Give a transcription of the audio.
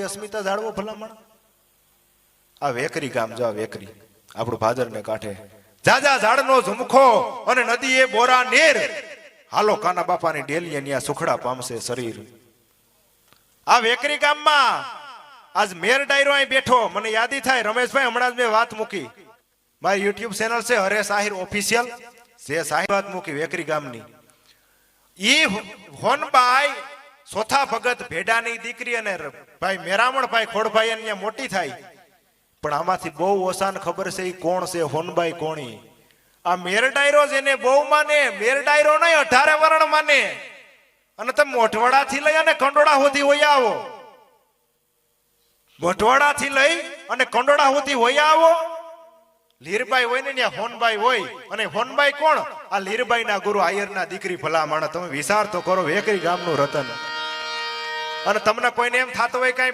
હોય અસ્મિતા જાળવો ભલામણ. આ વેકરી ગામ જો વેકરી આપણું ભાદર ને કાંઠે જાજા ઝાડનો ઝુમખો અને નદી એ બોરા નેર. હાલો કાના બાપાની ડેલીએ ન્યા સુખડા પામશે શરીર. આ વેકરી ગામમાં આજ મેર ડાયરો અહીં બેઠો. મને યાદી થાય રમેશભાઈ હમણાં જ મેં વાત મૂકી મારી યુટ્યુબ ચેનલ છે હરેશ આહિર ઓફિશિયલ. જે સાહેબ વાત મૂકી વેકરી ગામની ઈ હોનબાઈ સોથા ભગત ભેડાની દીકરી અને ભાઈ મેરામણ ભાઈ ખોડભાઈ અહીંયા મોટી થાય. પણ આમાંથી બહુ ઓસાન ખબર છે ઈ કોણ છે હોનબાઈ કોણી. આ મેર ડાયરો જેને બહુ માને મેર ડાયરો નહીં 18 વરણ માને. અને તમે મોઢવાડા થી લઈ અને કંડોળા સુધી હોયા આવો. મોઢવાડા થી લઈ અને કંડોળા સુધી હોયા આવો. લીરબાઈ હોય ને ત્યાં હોનબાઈ હોય. અને હોનબાઈ કોણ? આ લીરબાઈ ના ગુરુ આયર ના દીકરી ભલામણ. તમે વિચાર તો કરો વેકરી ગામનું રતન. અને તમને કોઈને એમ થતું હોય કઈ